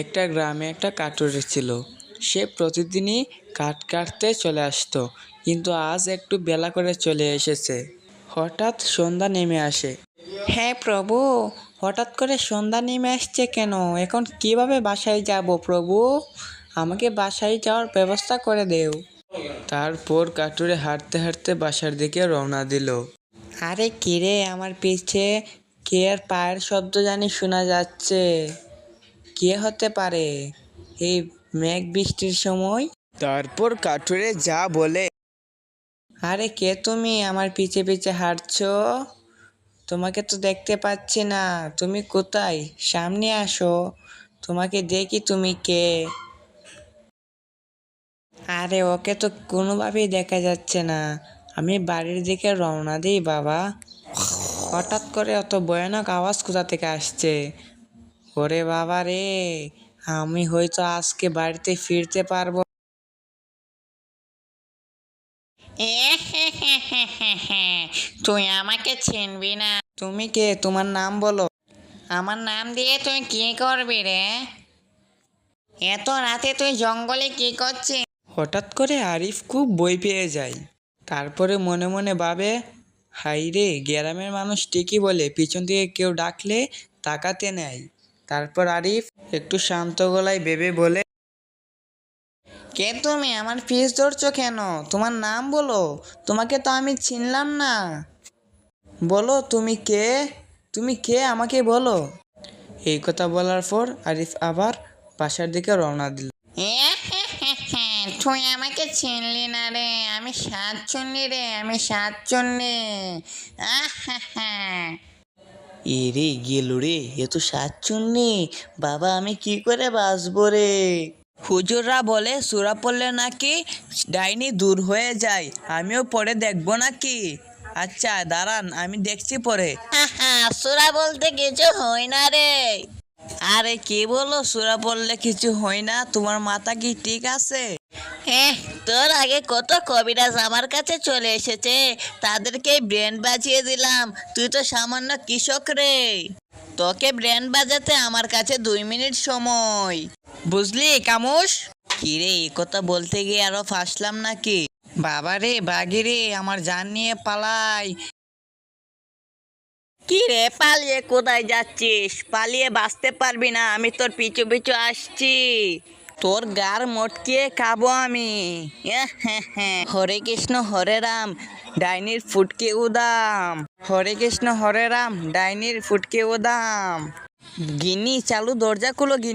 একটা গ্রামে একটা কাঠুরে ছিল। সে প্রতিদিনই কাঠ কাটতে চলে আসতো, কিন্তু আজ একটু বেলা করে চলে এসেছে। হঠাৎ সন্ধ্যা নেমে আসে। হ্যাঁ প্রভু, হঠাৎ করে সন্ধ্যা নেমে আসছে কেন? এখন কিভাবে বাসায় যাব প্রভু? আমাকে বাসায় যাওয়ার ব্যবস্থা করে দেও। তারপর কাঠুরে হাঁটতে হাঁটতে বাসার দিকে রওনা দিল। আরে কিরে, আমার পিছে কে আর পায়ের শব্দ জানি শোনা যাচ্ছে। কে হতে পারে এই মেঘ বৃষ্টির সময়? তারপর কাঠুরে যা বলে, আরে কে তুমি আমার পিছে পিছে হাঁটছো? তোমাকে তো দেখতে পাচ্ছি না, তুমি কোথায়? সামনে আসো, তোমাকে দেখি তুমি কে। আরে ওকে তো কোনোভাবেই দেখা যাচ্ছে না। আমি বাড়ির দিকে রওনা দিই বাবা। হঠাৎ করে অত ভয়ানক আওয়াজ কোথা থেকে আসছে? ওরে বাবা রে, আমি হয়তো আজকে বাড়িতে ফিরতে পারবো। তুই আমাকে চিনবি না? তুমি কে? তোমার নাম বলো। আমার নাম দিয়ে তুই কি করবি রে? এত রাতে তুই জঙ্গলে কি করছিস? হঠাৎ করে আরিফ খুব ভয় পেয়ে যায়। তারপরে মনে মনে ভাবে, হাই রে, গ্রামের মানুষ ঠিকই বলে, পিছন থেকে কেউ ডাকলে তাকাতে নেয়। তারপর আরিফ একটু শান্ত গলায় ভেবে বলে, কে তুমি? আমার পিস ধরছো কেন? তোমার নাম বলো, তোমাকে তো আমি চিনলাম না। বলো তুমি কে? তুমি কে আমাকে বলো। এই কথা বলার পর আরিফ আবার বাসার দিকে রওনা দিল। তুই আমাকে চিনলি না রে? আমি সাতচন্নি রে, আমি সাতচন্নি। এরে গেল রে, এ তো সাতচুন্নি। বাবা, আমি কি করে বাঁচবো রে? হুজুররা বলে সূরা পড়লে নাকি ডাইনি দূর হয়ে যায়। আমিও পড়ে দেখবো নাকি? আচ্ছা দাঁড়ান, আমি দেখছি পরে। সূরা বলতে কিছু হয় না রে। আরে কে বলো সূরা পড়লে কিছু হয় না? তোমার মাথা কি ঠিক আছে? হ্যাঁ, তোর আগে কত কবিরাজ আমার কাছে চলে এসেছে, তাদেরকে ব্রেন বাজিয়ে দিলাম। তুই তো সামান্য কৃষক রে, তোকে ব্রেন বাজাতে আমার কাছে 2 মিনিট সময়। বুঝলি কামুস? কিরে, এ কথা বলতে গিয়ে আরো ফাঁসলাম নাকি? বাবা রে, বাঘে রে, আমার জান নিয়ে পালাই। কি রে, পালিয়ে কোথায় যাচ্ছিস? পালিয়ে বাঁচতে পারবি না, আমি তোর পিছু পিছু আসছি। তোর গার মটকিয়ে খাবো আমি। হরে কৃষ্ণ হরে রাম, ডাইনির ফুটকে উদাম। হরে কৃষ্ণ হরে রাম, ডাইনির ফুটকে উদাম। গিন্নি চালু, দরজা খুলো গিন্নি।